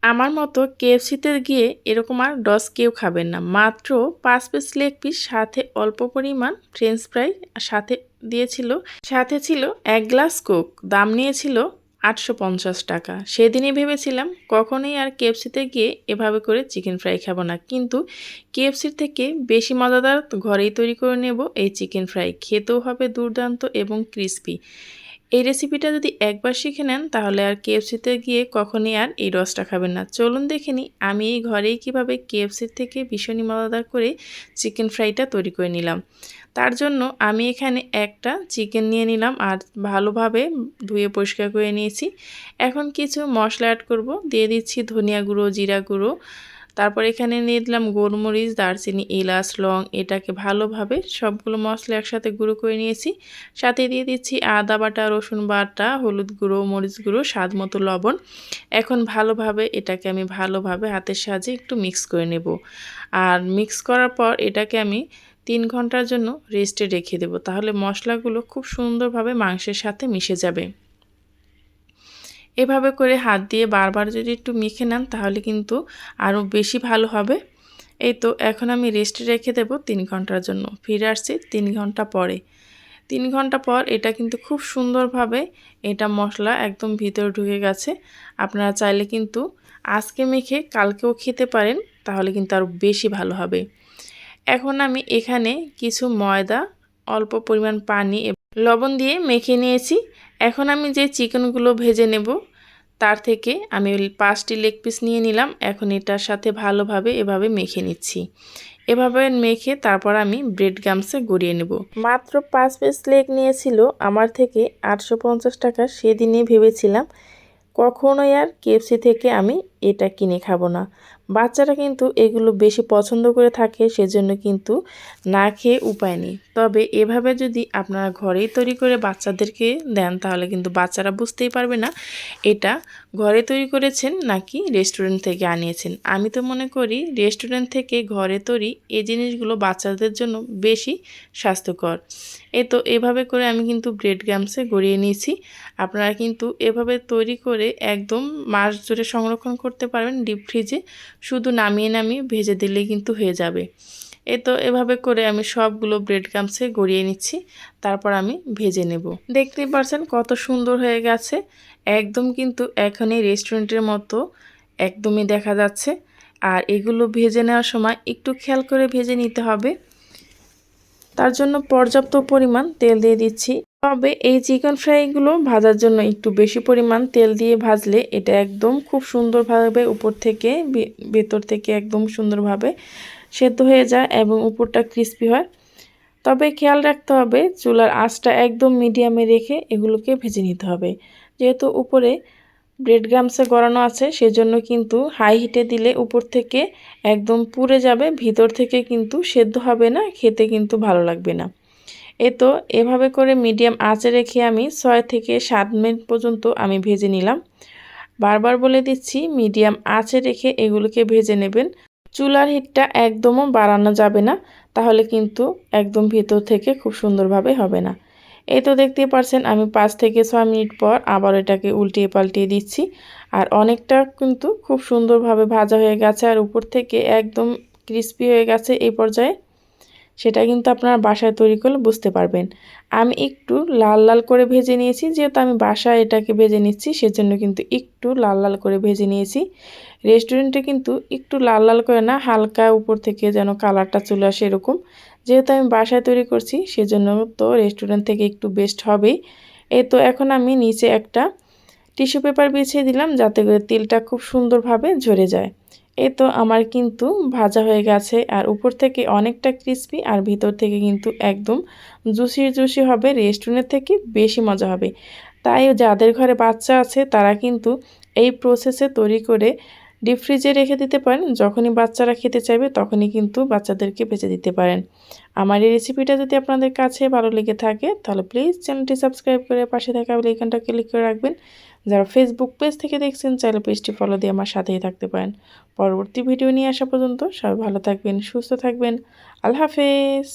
আমার মতো কেএফসিতে গিয়ে এরকম আর ডস কেউ খাবেন না। মাত্র ৫ পিস লেগ পিস, সাথে অল্প পরিমাণ ফ্রেঞ্চ ফ্রাই, সাথে দিয়েছিল, সাথে ছিল ১ গ্লাস কোক। দাম নিয়েছিল ৮৫০ টাকা। সেদিনই ভেবেছিলাম কখনোই আর কেএফসিতে গিয়ে এভাবে করে চিকেন ফ্রাই খাবো না, কিন্তু কেএফসির থেকে বেশি মজাদার ঘরেই তৈরি করে নেব এই চিকেন ফ্রাই। খেতেও হবে দুর্দান্ত এবং ক্রিস্পি। এই রেসিপিটা যদি একবার শিখে নেন তাহলে আর কেএফসিতে গিয়ে কখনই আর এই রসটা খাবেন না। চলুন দেখে নিই আমি এই ঘরেই কীভাবে কেএফসির থেকে ভীষণই মজাদার করে চিকেন ফ্রাইটা তৈরি করে নিলাম। তার জন্য আমি এখানে একটা চিকেন নিয়ে নিলাম আর ভালোভাবে ধুয়ে পরিষ্কার করে নিয়েছি। এখন কিছু মশলা অ্যাড করব। দিয়ে দিচ্ছি ধনিয়া গুঁড়ো, জিরা গুঁড়ো, তারপর এখানে নিয়ে দিলাম গোলমরিচ, দারচিনি, এলাচ, লং। এটাকে ভালোভাবে সবগুলো মশলা একসাথে গুঁড়ো করে নিয়েছি। সাথে দিয়ে দিচ্ছি আদা বাটা, রসুন বাটা, হলুদ গুঁড়ো, মরিচ গুঁড়ো, স্বাদ মতো লবণ। এখন ভালোভাবে এটাকে আমি ভালোভাবে হাতের সাহায্যে একটু মিক্স করে নেব। আর মিক্স করার পর এটাকে আমি ৩ ঘন্টার জন্য রেস্টে রেখে দেব। তাহলে মশলাগুলো খুব সুন্দরভাবে মাংসের সাথে মিশে যাবে। এভাবে করে হাত দিয়ে বারবার যদি একটু মেখে নেন তাহলে কিন্তু আরও বেশি ভালো হবে। এই তো এখন আমি রেস্টে রেখে দেব ৩ ঘন্টার জন্য। ফিরে আসছি ৩ ঘন্টা পরে। ৩ ঘন্টা পর এটা কিন্তু খুব সুন্দরভাবে এটা মশলা একদম ভিতরে ঢুকে গেছে। আপনারা চাইলে কিন্তু আজকে মেখে কালকেও খেতে পারেন, তাহলে কিন্তু আরও বেশি ভালো হবে। এখন আমি এখানে কিছু ময়দা, অল্প পরিমাণ পানি এবং লবণ দিয়ে মেখে নিয়েছি। এখন আমি যে চিকেনগুলো ভেজে নেব তার থেকে আমি ৫টি লেগ পিস নিয়ে নিলাম। এখন এটার সাথে ভালোভাবে এভাবে মেখে নিচ্ছি। এভাবে মেখে তারপর আমি ব্রেড গামসে গড়িয়ে নেব। মাত্র ৫ পিস লেগ নিয়েছিল আমার থেকে ৮৫০ টাকা। সেদিনই ভেবেছিলাম কখনোই আর কেএফসি থেকে আমি এটা কিনে খাবো না। বাচ্চারা কিন্তু এগুলো বেশি পছন্দ করে থাকে, সেজন্য কিন্তু না খেয়ে উপায় নেই। তবে এভাবে যদি আপনারা ঘরেই তৈরি করে বাচ্চাদেরকে দেন তাহলে কিন্তু বাচ্চারা বুঝতেই পারবে না এটা ঘরে তৈরি করেছেন নাকি রেস্টুরেন্ট থেকে আনিয়েছেন। আমি তো মনে করি রেস্টুরেন্ট থেকে ঘরে তৈরি এই জিনিসগুলো বাচ্চাদের জন্য বেশি স্বাস্থ্যকর। এই তো এভাবে করে আমি কিন্তু ব্রেড গামসে গড়িয়ে নিয়েছি। আপনারা কিন্তু এভাবে তৈরি করে একদম মাস জুড়ে সংরক্ষণ করতে পারবেন ডিপ ফ্রিজে। শুধু নামিয়ে নামিয়ে ভেজে দিলেই কিন্তু হয়ে যাবে। এই তো এভাবে করে আমি সবগুলো ব্রেড গামসে গড়িয়ে নিচ্ছি, তারপর আমি ভেজে নেব। দেখতেই পাচ্ছেন কত সুন্দর হয়ে গেছে। একদম কিন্তু এখনই রেস্টুরেন্টের মতো একদমই দেখা যাচ্ছে। আর এগুলো ভেজে নেওয়ার সময় একটু খেয়াল করে ভেজে নিতে হবে। তার জন্য পর্যাপ্ত পরিমাণ তেল দিয়ে দিচ্ছি। তবে এই চিকেন ফ্রাইগুলো ভাজার জন্য একটু বেশি পরিমাণ তেল দিয়ে ভাজলে এটা একদম খুব সুন্দরভাবে উপর থেকে ভেতর থেকে একদম সুন্দরভাবে সেদ্ধ হয়ে যায় এবং উপরটা ক্রিস্পি হয়। তবে খেয়াল রাখতে হবে চুলার আঁচটা একদম মিডিয়ামে রেখে এগুলোকে ভেজে নিতে হবে। যেহেতু উপরে ব্রেড গামসে গড়ানো আছে সেজন্য কিন্তু হাই হিটে দিলে উপর থেকে একদম পুড়ে যাবে, ভিতর থেকে কিন্তু সেদ্ধ হবে না, খেতে কিন্তু ভালো লাগবে না। তো এভাবে করে মিডিয়াম আঁচে রেখে আমি ৬ থেকে ৭ মিনিট পর্যন্ত আমি ভেজে নিলাম। বারবার বলে দিচ্ছি মিডিয়াম আঁচে রেখে এগুলোকে ভেজে নেবেন। চুলার হিটটা একদমও বাড়ানো যাবে না, তাহলে কিন্তু একদম ভিতর থেকে খুব সুন্দরভাবে হবে না। এই তো দেখতেই পাচ্ছেন আমি ৫ থেকে ৬ মিনিট পর আবার এটাকে উল্টিয়ে পাল্টিয়ে দিচ্ছি। আর অনেকটা কিন্তু খুব সুন্দরভাবে ভাজা হয়ে গেছে আর উপর থেকে একদম ক্রিস্পি হয়ে গেছে। এই পর্যায়ে সেটা কিন্তু আপনারা বাসায় তৈরি করলে বুঝতে পারবেন। আমি একটু লাল লাল করে ভেজে নিয়েছি, যেহেতু আমি বাসায় এটাকে ভেজে নিচ্ছি সেজন্য কিন্তু একটু লাল লাল করে ভেজে নিয়েছি। রেস্টুরেন্টে কিন্তু একটু লাল লাল করে না, হালকা উপর থেকে যেন কালারটা চলে আসে এরকম। যেহেতু আমি বাসায় তৈরি করছি সেজন্য তো রেস্টুরেন্ট থেকে একটু বেস্ট হবেই। এই তো এখন আমি নিচে একটা টিস্যু পেপার বিছিয়ে দিলাম যাতে করে তেলটা খুব সুন্দরভাবে ঝরে যায়। এই তো আমার কিন্তু ভাজা হয়ে গেছে আর উপর থেকে অনেকটা ক্রিস্পি আর ভিতর থেকে কিন্তু একদম জুসি জুসি হবে, রেস্টুরেন্ট থেকে বেশি মজা হবে। তাই যাদের ঘরে বাচ্চা আছে তারা কিন্তু এই প্রসেসে তৈরি করে ডিপ ফ্রিজে রেখে দিতে পারেন। যখনই বাচ্চারা খেতে চাইবে তখনই কিন্তু বাচ্চাদেরকে ভেজে দিতে পারেন। আমার এই রেসিপিটা যদি আপনাদের কাছে ভালো লেগে থাকে তাহলে প্লিজ চ্যানেলটি সাবস্ক্রাইব করে পাশে থাকা বেল আইকনটা ক্লিক করে রাখবেন। যারা ফেসবুক পেজ থেকে দেখছেন চাইলে পেজটি ফলো দিয়ে আমার সাথেই থাকতে পারেন। পরবর্তী ভিডিও নিয়ে আসা পর্যন্ত সবাই ভালো থাকবেন, সুস্থ থাকবেন। আল্লাহ হাফেজ।